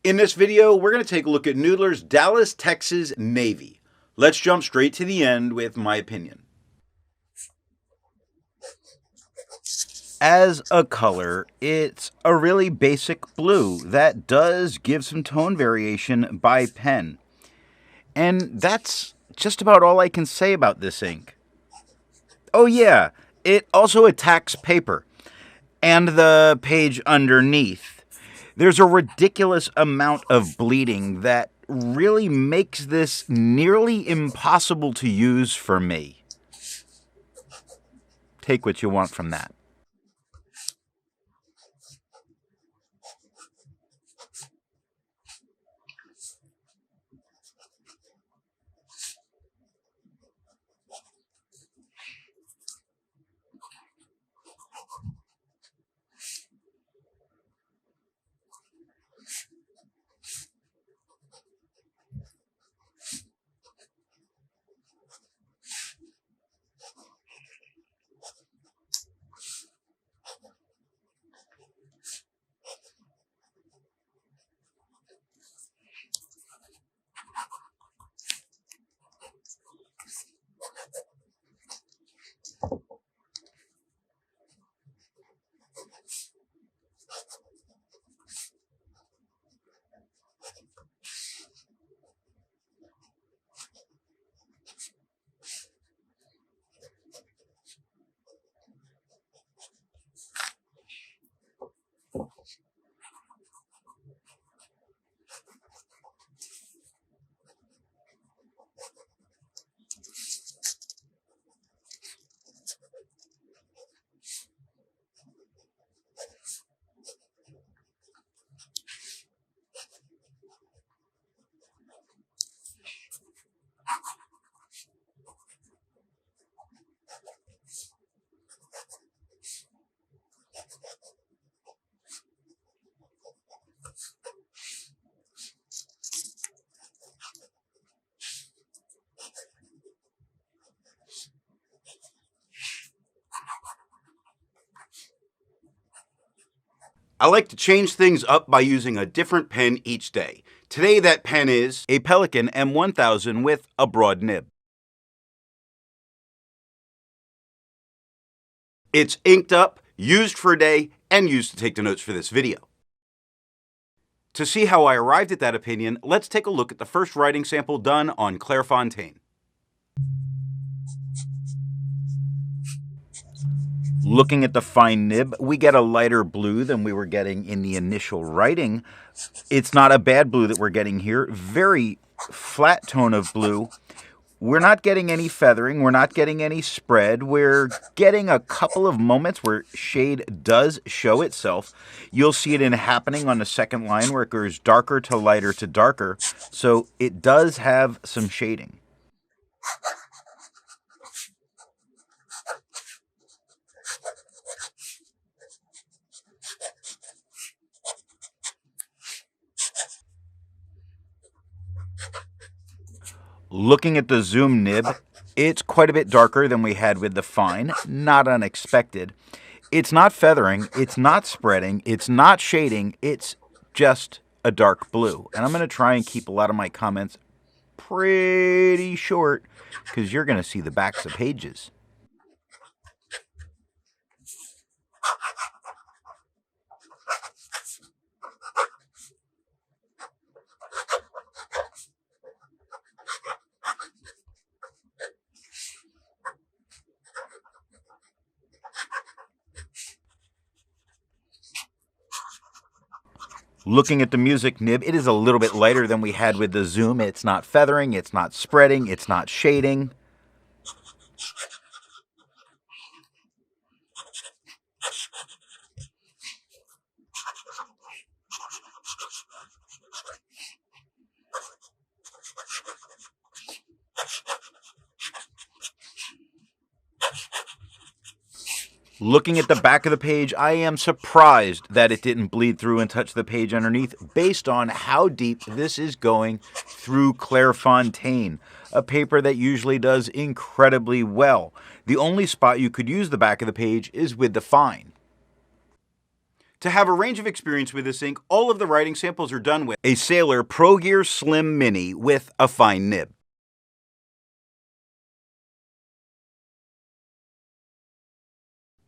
In this video, we're going to take a look at Noodler's Dallas, Texas Navy. Let's jump straight to the end with my opinion. As a color, it's a really basic blue that does give some tone variation by pen. And that's just about all I can say about this ink. Oh yeah, it also attacks paper and the page underneath. There's a ridiculous amount of bleeding that really makes this nearly impossible to use for me. Take what you want from that. I like to change things up by using a different pen each day. Today that pen is a Pelikan M1000 with a broad nib. It's inked up, used for a day, and used to take the notes for this video. To see how I arrived at that opinion, let's take a look at the first writing sample done on Clairfontaine. Looking at the fine nib, we get a lighter blue than we were getting in the initial writing. It's not a bad blue that we're getting here. Very flat tone of blue. We're not getting any feathering. We're not getting any spread. We're getting a couple of moments where shade does show itself. You'll see it happening on the second line where it goes darker to lighter to darker. So it does have some shading. Looking at the zoom nib, it's quite a bit darker than we had with the fine, not unexpected. It's not feathering, it's not spreading, it's not shading, it's just a dark blue. And I'm going to try and keep a lot of my comments pretty short because you're going to see the backs of pages. Looking at the music nib, it is a little bit lighter than we had with the zoom. It's not feathering, it's not spreading, it's not shading. Looking at the back of the page, I am surprised that it didn't bleed through and touch the page underneath based on how deep this is going through Clairfontaine, a paper that usually does incredibly well. The only spot you could use the back of the page is with the fine. To have a range of experience with this ink, all of the writing samples are done with a Sailor Pro Gear Slim Mini with a fine nib,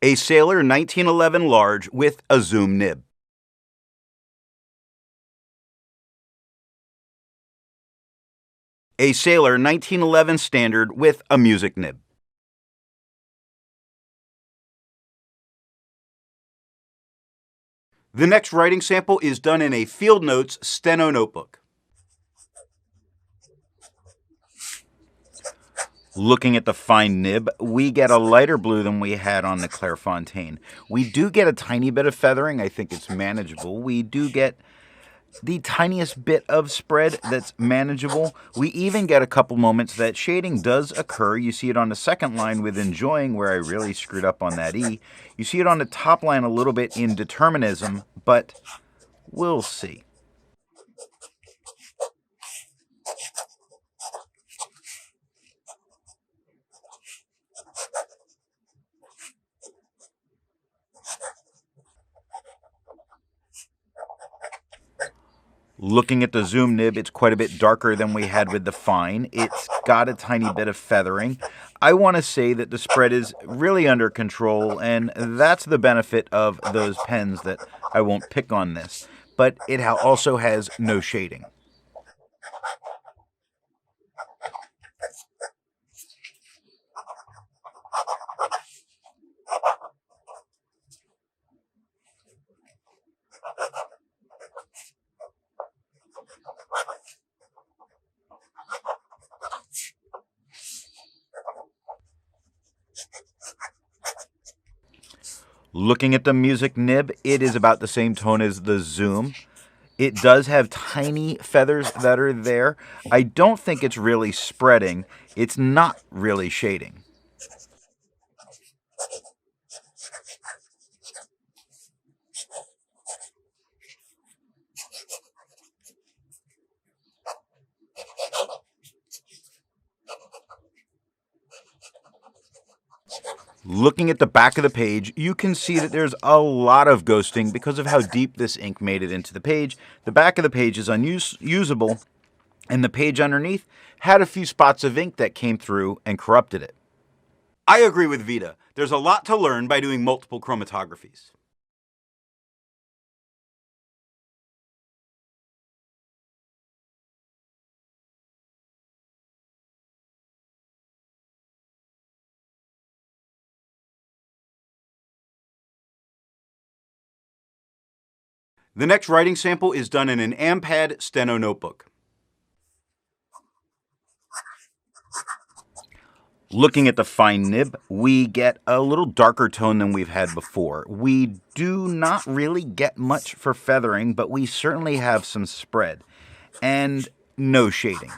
a Sailor 1911 Large with a zoom nib, a Sailor 1911 Standard with a music nib, The next writing sample is done in a FieldNotes Steno notebook. Looking at the fine nib, we get a lighter blue than we had on the Clairfontaine. We do get a tiny bit of feathering. I think it's manageable. We do get the tiniest bit of spread that's manageable. We even get a couple moments that shading does occur. You see it on the second line with enjoying, where I really screwed up on that E. You see it on the top line a little bit in determinism, but we'll see. Looking at the zoom nib, it's quite a bit darker than we had with the fine. It's got a tiny bit of feathering. I want to say that the spread is really under control, and that's the benefit of those pens that I won't pick on this. But it also has no shading. Looking at the music nib, it is about the same tone as the zoom. It does have tiny feathers that are there. I don't think it's really spreading. It's not really shading. Looking at the back of the page, you can see that there's a lot of ghosting because of how deep this ink made it into the page. The back of the page is unusable, and the page underneath had a few spots of ink that came through and corrupted it. I agree with Vita. There's a lot to learn by doing multiple chromatographies. The next writing sample is done in an AmPad Steno notebook. Looking at the fine nib, we get a little darker tone than we've had before. We do not really get much for feathering, but we certainly have some spread. And no shading.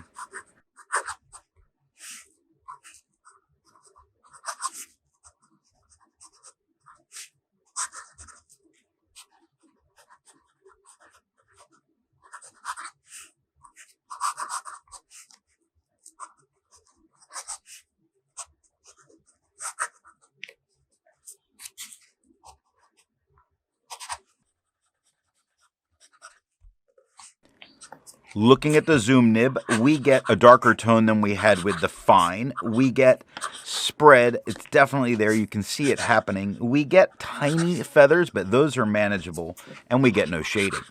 Looking at the zoom nib, we get a darker tone than we had with the fine. We get spread. It's definitely there. You can see it happening. We get tiny feathers, but those are manageable, and we get no shading.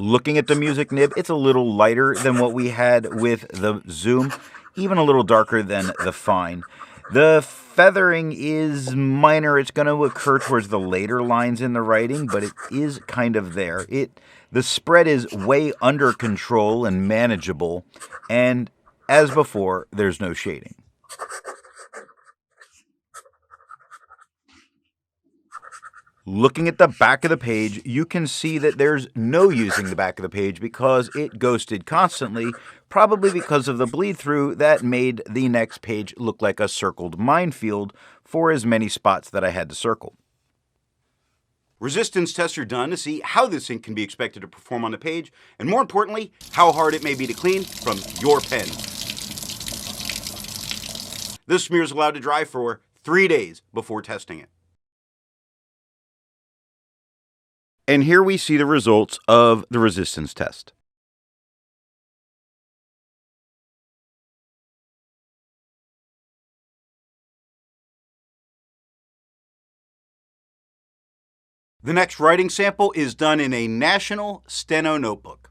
Looking at the music nib, it's a little lighter than what we had with the zoom, even a little darker than the fine. The feathering is minor. It's going to occur towards the later lines in the writing, but it is kind of there. The spread is way under control and manageable, and as before, there's no shading. Looking at the back of the page, you can see that there's no using the back of the page because it ghosted constantly, probably because of the bleed through that made the next page look like a circled minefield for as many spots that I had to circle. Resistance tests are done to see how this ink can be expected to perform on the page, and more importantly, how hard it may be to clean from your pen. This smear is allowed to dry for 3 days before testing it. And here we see the results of the resistance test. The next writing sample is done in a National Steno notebook.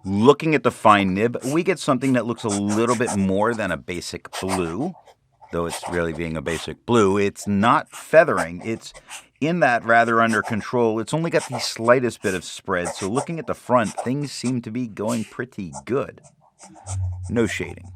Looking at the fine nib, we get something that looks a little bit more than a basic blue. Though it's really being a basic blue, it's not feathering. It's in that rather under control. It's only got the slightest bit of spread, so looking at the front, things seem to be going pretty good. No shading.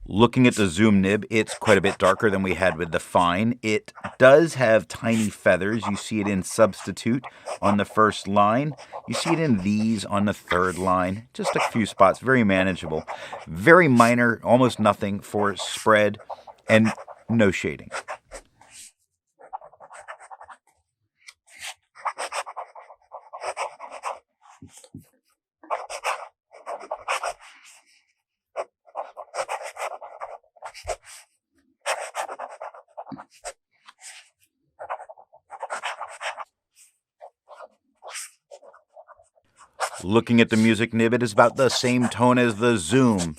Looking at the zoom nib, it's quite a bit darker than we had with the fine. It does have tiny feathers. You see it in substitute on the first line. You see it in these on the third line. Just a few spots, very manageable. Very minor, almost nothing for spread, and no shading. Looking at the music nib, it is about the same tone as the zoom.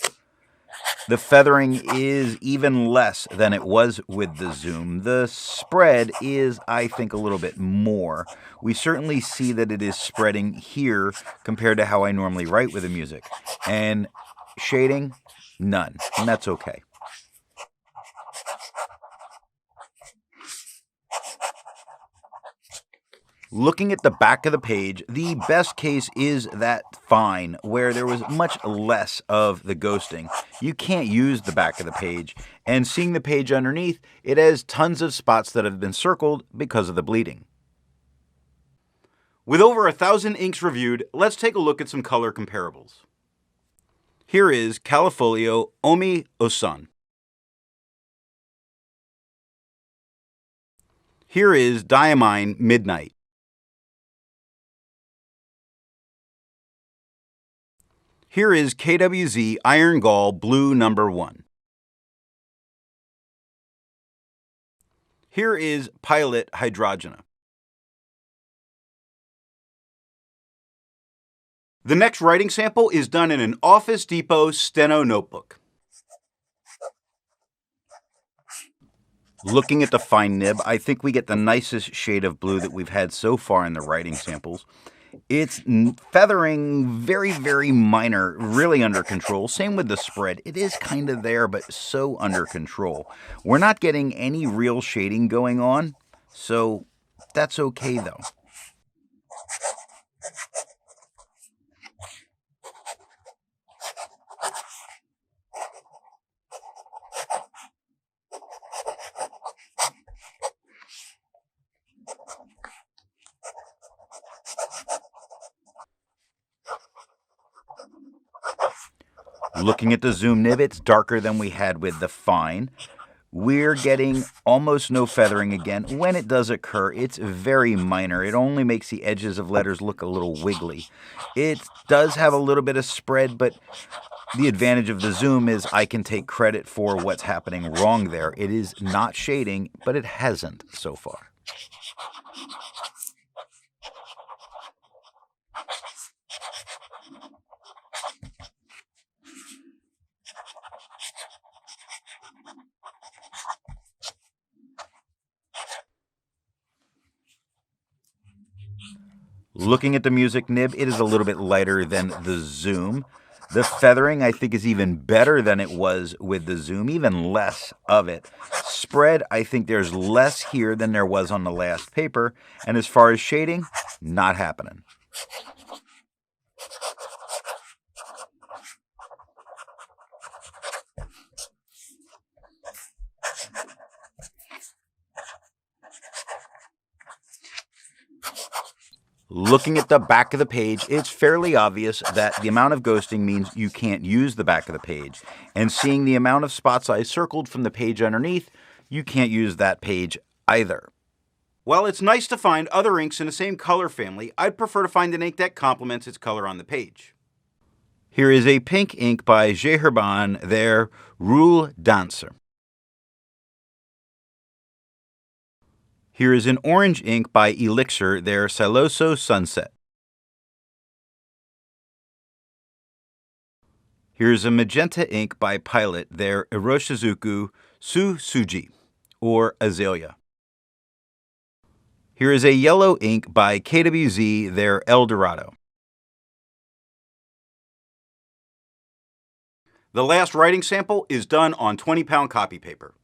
The feathering is even less than it was with the zoom. The spread is, I think, a little bit more. We certainly see that it is spreading here compared to how I normally write with the music. And shading, none. And that's okay. Looking at the back of the page, the best case is that fine, where there was much less of the ghosting. You can't use the back of the page, and seeing the page underneath, it has tons of spots that have been circled because of the bleeding. With over 1,000 inks reviewed, let's take a look at some color comparables. Here is Califolio Omi Osun. Here is Diamine Midnight. Here is KWZ Iron Gall Blue No. 1. Here is Pilot Hydrogena. The next writing sample is done in an Office Depot Steno notebook. Looking at the fine nib, I think we get the nicest shade of blue that we've had so far in the writing samples. It's feathering very, very minor, really under control. Same with the spread. It is kind of there, but so under control. We're not getting any real shading going on, so that's okay though. Looking at the zoom nib, it's darker than we had with the fine. We're getting almost no feathering again. When it does occur, it's very minor. It only makes the edges of letters look a little wiggly. It does have a little bit of spread, but the advantage of the zoom is I can take credit for what's happening wrong there. It is not shading, but it hasn't so far. Looking at the music nib, it is a little bit lighter than the zoom. The feathering, I think, is even better than it was with the zoom, even less of it. Spread, I think there's less here than there was on the last paper. And as far as shading, not happening. Looking at the back of the page, it's fairly obvious that the amount of ghosting means you can't use the back of the page. And seeing the amount of spots I circled from the page underneath, you can't use that page either. While it's nice to find other inks in the same color family, I'd prefer to find an ink that complements its color on the page. Here is a pink ink by Geherban, their Roule Dancer. Here is an orange ink by Elixir, their Siloso Sunset. Here's a magenta ink by Pilot, their Iroshizuku Suji, or Azalea. Here is a yellow ink by KWZ, their El Dorado. The last writing sample is done on 20-pound copy paper.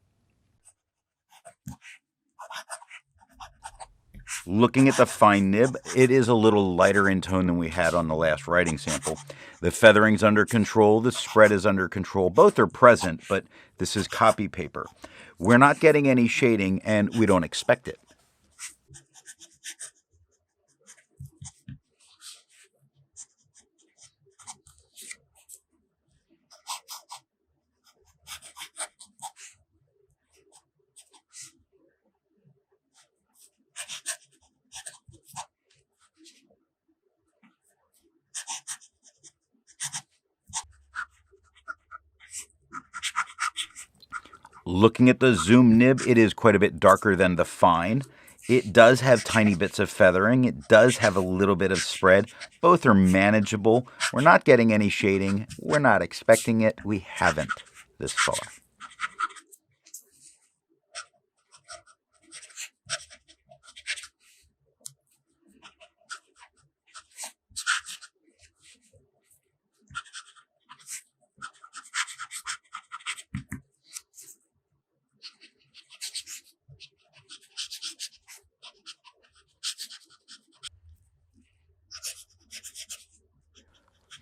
Looking at the fine nib, it is a little lighter in tone than we had on the last writing sample. The feathering's under control, the spread is under control. Both are present, but this is copy paper. We're not getting any shading, and we don't expect it. Looking at the zoom nib, it is quite a bit darker than the fine. It does have tiny bits of feathering. It does have a little bit of spread. Both are manageable. We're not getting any shading. We're not expecting it. We haven't this far.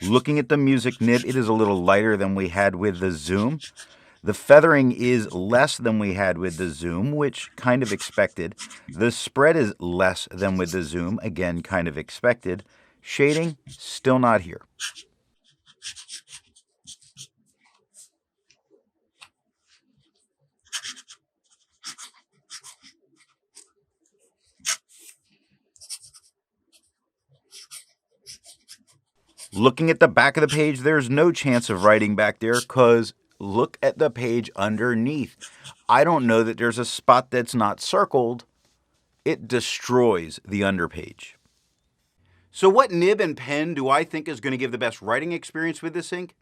Looking at the music nib, it is a little lighter than we had with the zoom. The feathering is less than we had with the zoom, which kind of expected. The spread is less than with the zoom, again kind of expected. Shading, still not here. Looking at the back of the page, there's no chance of writing back there because look at the page underneath. I don't know that there's a spot that's not circled. It destroys the underpage. So what nib and pen do I think is going to give the best writing experience with this ink?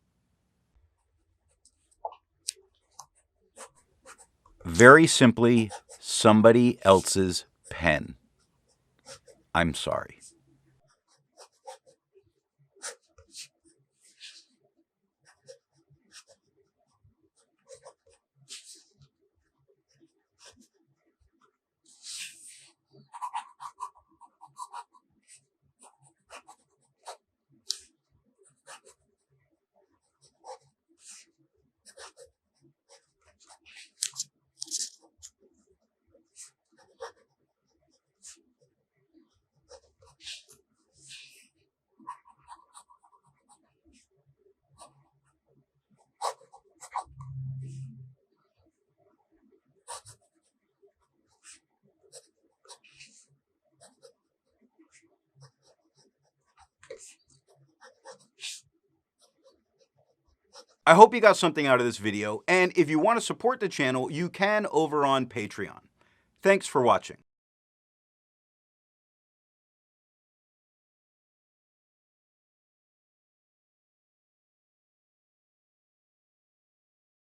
Very simply, somebody else's pen. I'm sorry. I hope you got something out of this video, and if you want to support the channel, you can over on Patreon. Thanks for watching.